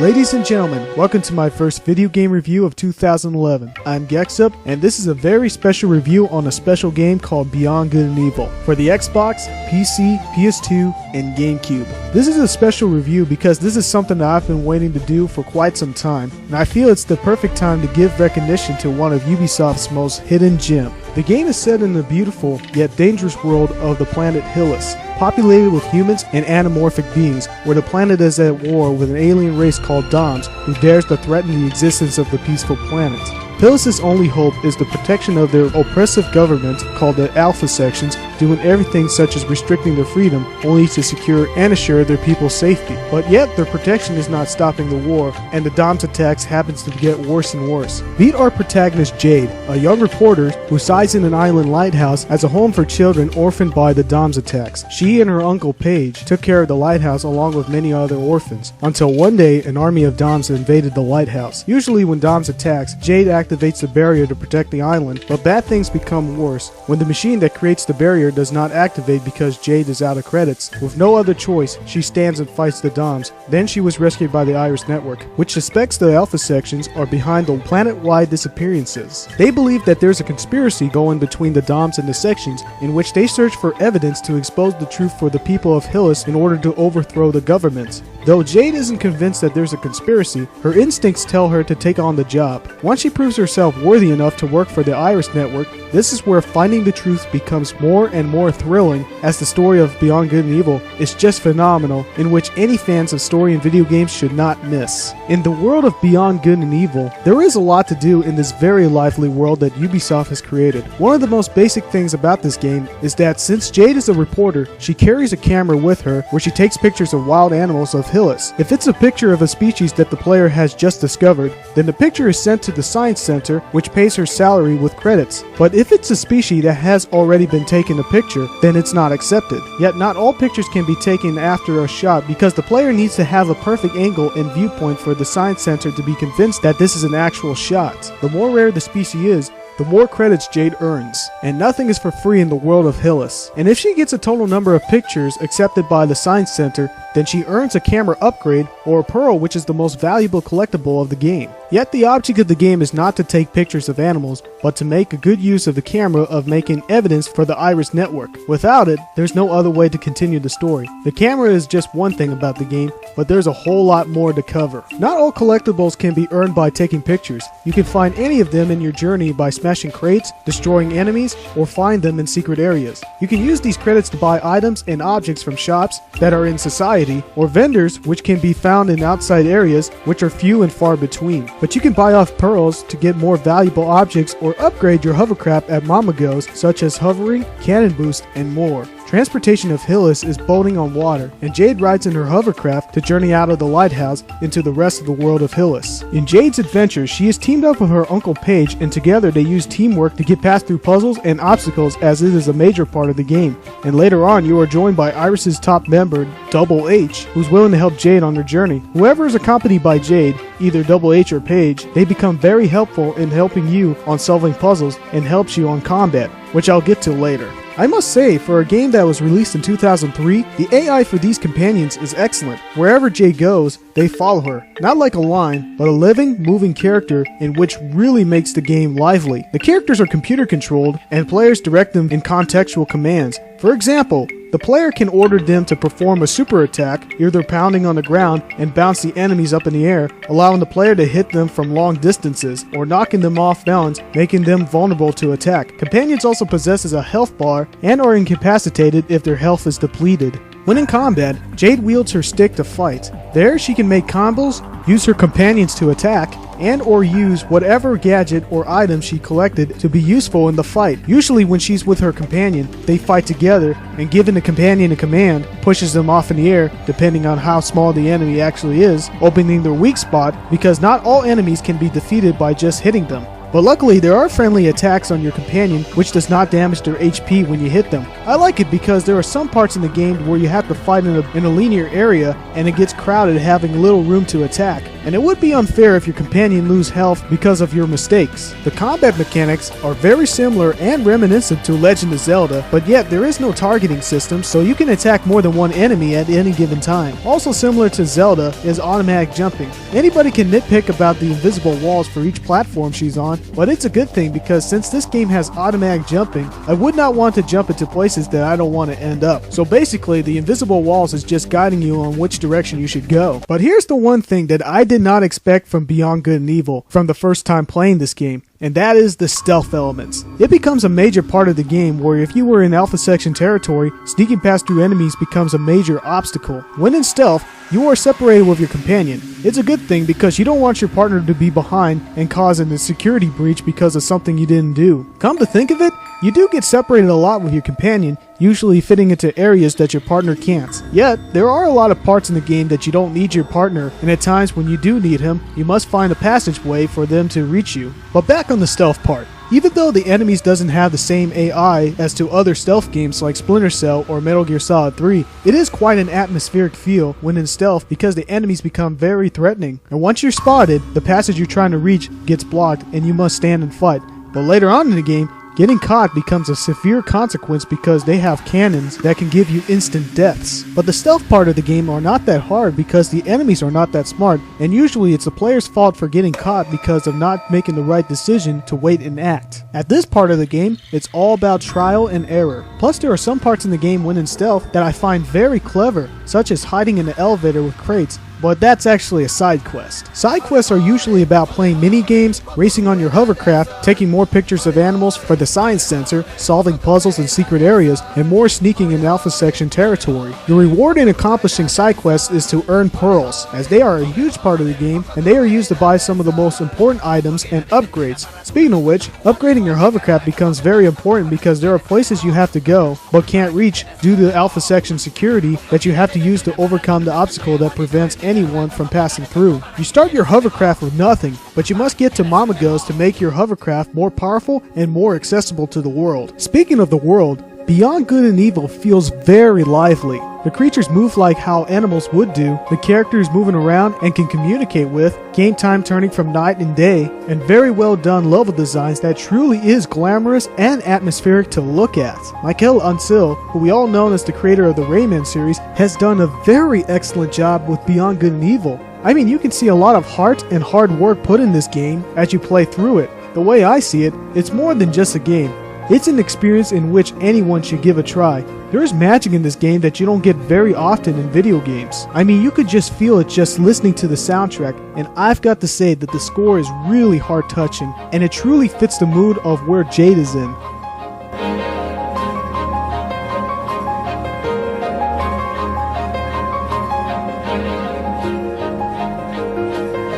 Ladies and gentlemen, welcome to my first video game review of 2011. I'm Gexup, and this is a very special review on a special game called Beyond Good and Evil for the Xbox, PC, PS2, and GameCube. This is a special review because this is something that I've been waiting to do for quite some time, and I feel it's the perfect time to give recognition to one of Ubisoft's most hidden gems. The game is set in the beautiful yet dangerous world of the planet Hillis, populated with humans and anamorphic beings, where the planet is at war with an alien race called UNDUB who dares to threaten the existence of the peaceful planet. Hillis' only hope is the protection of their oppressive government called the Alpha Sections, doing everything such as restricting their freedom only to secure and assure their people's safety. But yet their protection is not stopping the war, and the UNDUB's attacks happens to get worse and worse. Meet our protagonist Jade, a young reporter who resides in an island lighthouse as a home for children orphaned by the UNDUB's attacks. She and her uncle Paige took care of the lighthouse along with many other orphans, until one day an army of UNDUBs invaded the lighthouse. Usually when UNDUBs attacks, Jade activates the barrier to protect the island, but bad things become worse when the machine that creates the barrier does not activate because Jade is out of credits. With no other choice, she stands and fights the UNDUBs. Then she was rescued by the Iris Network, which suspects the Alpha Sections are behind the planet-wide disappearances. They believe that there's a conspiracy going between the UNDUBs and the Sections, in which they search for evidence to expose the truth for the people of Hillis in order to overthrow the government. Though Jade isn't convinced that there's a conspiracy, her instincts tell her to take on the job. Once she proves herself worthy enough to work for the Iris Network, this is where finding the truth becomes more and more thrilling, as the story of Beyond Good and Evil is just phenomenal, in which any fans of story and video games should not miss. In the world of Beyond Good and Evil, there is a lot to do in this very lively world that Ubisoft has created. One of the most basic things about this game is that since Jade is a reporter, she carries a camera with her where she takes pictures of wild animals of Hillis. If it's a picture of a species that the player has just discovered, then the picture is sent to the Science Center, which pays her salary with credits. But if it's a species that has already been taken a picture, then it's not accepted. Yet not all pictures can be taken after a shot because the player needs to have a perfect angle and viewpoint for the Science Center to be convinced that this is an actual shot. The more rare the species is, the more credits Jade earns, and nothing is for free in the world of Hillis. And if she gets a total number of pictures accepted by the Science Center, then she earns a camera upgrade or a pearl, which is the most valuable collectible of the game. Yet the object of the game is not to take pictures of animals, but to make a good use of the camera of making evidence for the Iris Network. Without it, there's no other way to continue the story. The camera is just one thing about the game, but there's a whole lot more to cover. Not all collectibles can be earned by taking pictures. You can find any of them in your journey by smashing crates, destroying enemies, or find them in secret areas. You can use these credits to buy items and objects from shops that are in society, or vendors which can be found in outside areas, which are few and far between. But you can buy off pearls to get more valuable objects or upgrade your hovercraft at Mama Goes, such as hovering, cannon boost, and more. Transportation of Hillis is boating on water, and Jade rides in her hovercraft to journey out of the lighthouse into the rest of the world of Hillis. In Jade's adventure, she is teamed up with her uncle Paige, and together they use teamwork to get past through puzzles and obstacles, as it is a major part of the game. And later on, you are joined by Iris's top member, Double H, who's willing to help Jade on her journey. Whoever is accompanied by Jade, either Double H or Paige, they become very helpful in helping you on solving puzzles and helps you on combat, which I'll get to later. I must say, for a game that was released in 2003, the AI for these companions is excellent. Wherever Jade goes, they follow her. Not like a line, but a living, moving character, in which really makes the game lively. The characters are computer controlled, and players direct them in contextual commands. For example, the player can order them to perform a super attack, either pounding on the ground and bounce the enemies up in the air, allowing the player to hit them from long distances, or knocking them off balance, making them vulnerable to attack. Companions also possess a health bar and are incapacitated if their health is depleted. When in combat, Jade wields her stick to fight. There she can make combos, use her companions to attack, and or use whatever gadget or item she collected to be useful in the fight. Usually when she's with her companion, they fight together, and giving the companion a command pushes them off in the air, depending on how small the enemy actually is, opening their weak spot, because not all enemies can be defeated by just hitting them. But luckily, there are friendly attacks on your companion, which does not damage their HP when you hit them. I like it because there are some parts in the game where you have to fight in a linear area, and it gets crowded, having little room to attack. and it would be unfair if your companion lose health because of your mistakes. The combat mechanics are very similar and reminiscent to Legend of Zelda, but yet there is no targeting system, so you can attack more than one enemy at any given time. Also similar to Zelda is automatic jumping. Anybody can nitpick about the invisible walls for each platform she's on, but it's a good thing because since this game has automatic jumping, I would not want to jump into places that I don't want to end up. So basically, the invisible walls is just guiding you on which direction you should go. But here's the one thing that I did not expect from Beyond Good and Evil from the first time playing this game, and that is the stealth elements. It becomes a major part of the game where if you were in Alpha Section territory, sneaking past through enemies becomes a major obstacle. When in stealth, you are separated with your companion. It's a good thing because you don't want your partner to be behind and causing a security breach because of something you didn't do. Come to think of it, you do get separated a lot with your companion, usually fitting into areas that your partner can't. Yet, there are a lot of parts in the game that you don't need your partner, and at times when you do need him, you must find a passageway for them to reach you. But back on the stealth part. Even though the enemies doesn't have the same AI as to other stealth games like Splinter Cell or Metal Gear Solid 3, it is quite an atmospheric feel when in stealth because the enemies become very threatening. And once you're spotted, the passage you're trying to reach gets blocked and you must stand and fight. But later on in the game, getting caught becomes a severe consequence because they have cannons that can give you instant deaths. But the stealth part of the game are not that hard because the enemies are not that smart, and usually it's the player's fault for getting caught because of not making the right decision to wait and act. At this part of the game, it's all about trial and error. Plus there are some parts in the game when in stealth that I find very clever, such as hiding in the elevator with crates, but that's actually a side quest. Side quests are usually about playing mini games, racing on your hovercraft, taking more pictures of animals for the science sensor, solving puzzles in secret areas, and more sneaking in Alpha Section territory. The reward in accomplishing side quests is to earn pearls, as they are a huge part of the game, and they are used to buy some of the most important items and upgrades. Speaking of which, upgrading your hovercraft becomes very important because there are places you have to go, but can't reach due to Alpha Section security that you have to use to overcome the obstacle that prevents anyone from passing through. You start your hovercraft with nothing, but you must get to Mama Goes to make your hovercraft more powerful and more accessible to the world. Speaking of the world, Beyond Good and Evil feels very lively. The creatures move like how animals would do, the characters moving around and can communicate with, game time turning from night and day, and very well done level designs that truly is glamorous and atmospheric to look at. Michael Ancil, who we all know as the creator of the Rayman series, has done a very excellent job with Beyond Good and Evil. I mean, you can see a lot of heart and hard work put in this game as you play through it. The way I see it, it's more than just a game. It's an experience in which anyone should give a try. There is magic in this game that you don't get very often in video games. I mean, you could just feel it just listening to the soundtrack, and I've got to say that the score is really heart-touching, and it truly fits the mood of where Jade is in.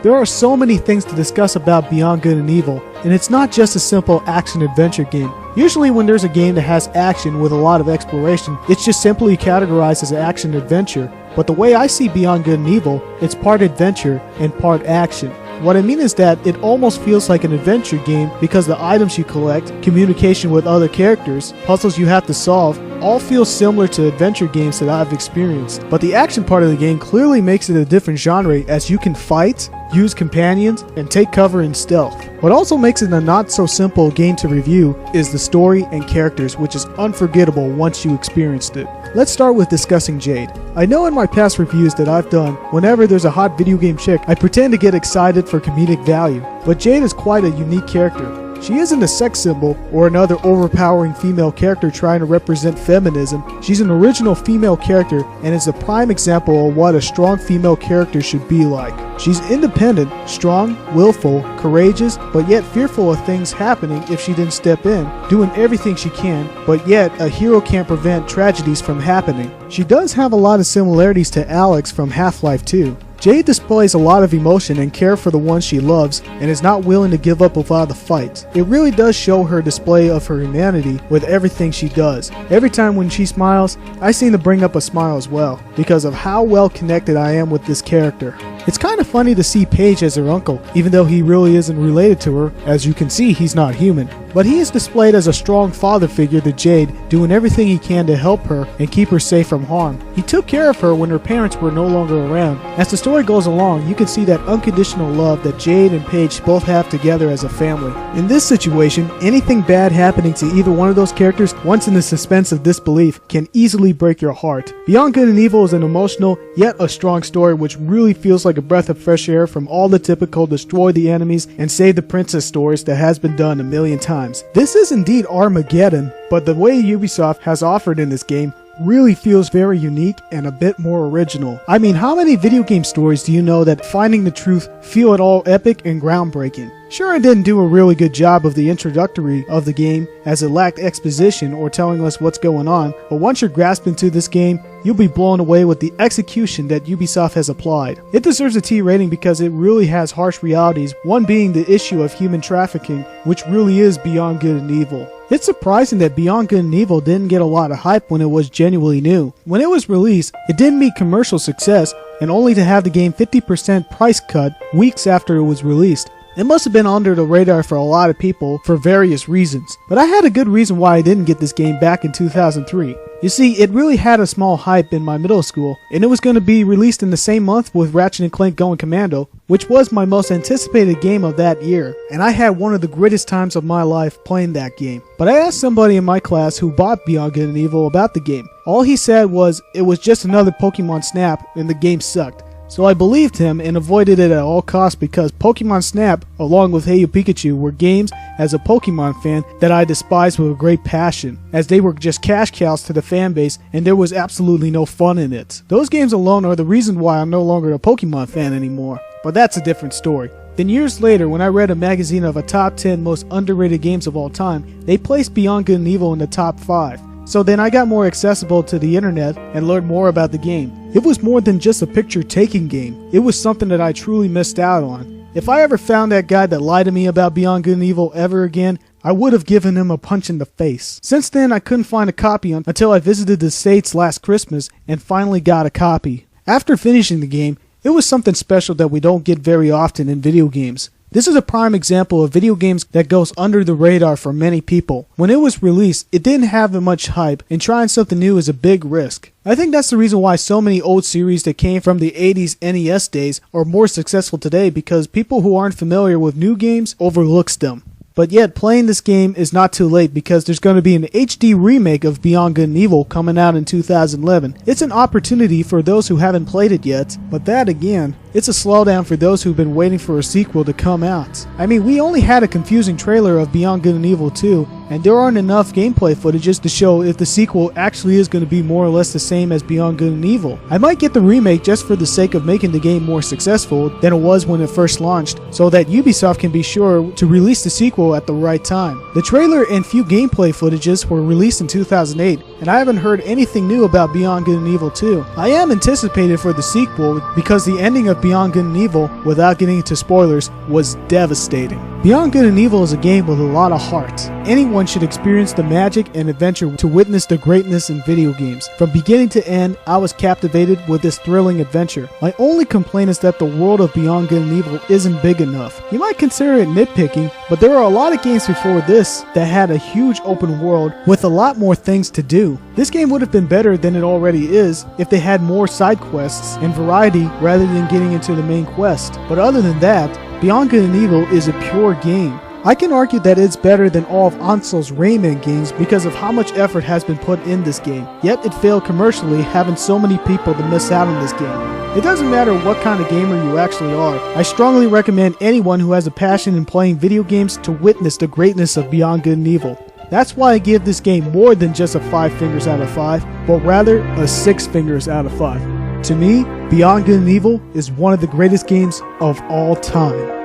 There are so many things to discuss about Beyond Good and Evil, and it's not just a simple action-adventure game. Usually when there's a game that has action with a lot of exploration, it's just simply categorized as an action-adventure. But the way I see Beyond Good and Evil, it's part adventure and part action. What I mean is that it almost feels like an adventure game because the items you collect, communication with other characters, puzzles you have to solve, all feel similar to adventure games that I've experienced. But the action part of the game clearly makes it a different genre as you can fight, use companions, and take cover in stealth. What also makes it a not so simple game to review is the story and characters, which is unforgettable once you experienced it. Let's start with discussing Jade. I know in my past reviews that I've done, whenever there's a hot video game chick, I pretend to get excited for comedic value, but Jade is quite a unique character. She isn't a sex symbol or another overpowering female character trying to represent feminism. She's an original female character and is a prime example of what a strong female character should be like. She's independent, strong, willful, courageous, but yet fearful of things happening if she didn't step in, doing everything she can, but yet a hero can't prevent tragedies from happening. She does have a lot of similarities to Alex from Half-Life 2. Jade displays a lot of emotion and care for the ones she loves and is not willing to give up without a fight. It really does show her display of her humanity with everything she does. Every time when she smiles, I seem to bring up a smile as well because of how well connected I am with this character. It's kind of funny to see Paige as her uncle, even though he really isn't related to her. As you can see, he's not human. but he is displayed as a strong father figure to Jade, doing everything he can to help her and keep her safe from harm. He took care of her when her parents were no longer around. As the story goes along, you can see that unconditional love that Jade and Paige both have together as a family. In this situation, anything bad happening to either one of those characters, once in the suspense of disbelief, can easily break your heart. Beyond Good and Evil is an emotional, yet a strong story which really feels like a breath of fresh air from all the typical destroy the enemies and save the princess stories that has been done a million times. This is indeed Armageddon, but the way Ubisoft has offered in this game really feels very unique and a bit more original. I mean, how many video game stories do you know that finding the truth feel at all epic and groundbreaking? Sure, it didn't do a really good job of the introductory of the game as it lacked exposition or telling us what's going on, but once you're grasped into this game, you'll be blown away with the execution that Ubisoft has applied. It deserves a T rating because it really has harsh realities, one being the issue of human trafficking, which really is Beyond Good and Evil. It's surprising that Beyond Good and Evil didn't get a lot of hype when it was genuinely new. When it was released, it didn't meet commercial success, and only to have the game 50% price cut weeks after it was released. It must have been under the radar for a lot of people for various reasons, but I had a good reason why I didn't get this game back in 2003. You see, it really had a small hype in my middle school, and it was going to be released in the same month with Ratchet & Clank Going Commando, which was my most anticipated game of that year, and I had one of the greatest times of my life playing that game. But I asked somebody in my class who bought Beyond Good and Evil about the game. All he said was it was just another Pokemon Snap and the game sucked. So I believed him and avoided it at all costs because Pokemon Snap, along with Hey You Pikachu, were games as a Pokemon fan that I despised with a great passion, as they were just cash cows to the fanbase and there was absolutely no fun in it. Those games alone are the reason why I'm no longer a Pokemon fan anymore, but that's a different story. Then years later, when I read a magazine of a top 10 most underrated games of all time, they placed Beyond Good and Evil in the top 5. So then I got more accessible to the internet and learned more about the game. It was more than just a picture-taking game. It was something that I truly missed out on. If I ever found that guy that lied to me about Beyond Good and Evil ever again, I would have given him a punch in the face. Since then, I couldn't find a copy until I visited the States last Christmas and finally got a copy. After finishing the game, it was something special that we don't get very often in video games. This is a prime example of video games that goes under the radar for many people. When it was released, it didn't have much hype, and trying something new is a big risk. I think that's the reason why so many old series that came from the 80s NES days are more successful today, because people who aren't familiar with new games overlooks them. But yet, playing this game is not too late because there's going to be an HD remake of Beyond Good and Evil coming out in 2011. It's an opportunity for those who haven't played it yet, but that again, it's a slowdown for those who've been waiting for a sequel to come out. I mean, we only had a confusing trailer of Beyond Good and Evil 2, and there aren't enough gameplay footages to show if the sequel actually is going to be more or less the same as Beyond Good and Evil. I might get the remake just for the sake of making the game more successful than it was when it first launched, so that Ubisoft can be sure to release the sequel at the right time. The trailer and few gameplay footages were released in 2008, and I haven't heard anything new about Beyond Good and Evil 2. I am anticipated for the sequel because the ending of Beyond Good and Evil, without getting into spoilers, was devastating. Beyond Good and Evil is a game with a lot of heart. Anyone should experience the magic and adventure to witness the greatness in video games. From beginning to end, I was captivated with this thrilling adventure. My only complaint is that the world of Beyond Good and Evil isn't big enough. You might consider it nitpicking, but there are a lot of games before this that had a huge open world with a lot more things to do. This game would have been better than it already is if they had more side quests and variety rather than getting into the main quest. But other than that, Beyond Good and Evil is a pure game. I can argue that it's better than all of Ansel's Rayman games because of how much effort has been put in this game, yet it failed commercially, having so many people to miss out on this game. It doesn't matter what kind of gamer you actually are, I strongly recommend anyone who has a passion in playing video games to witness the greatness of Beyond Good and Evil. That's why I give this game more than just a 5 fingers out of 5, but rather a 6 fingers out of 5. To me, Beyond Good and Evil is one of the greatest games of all time.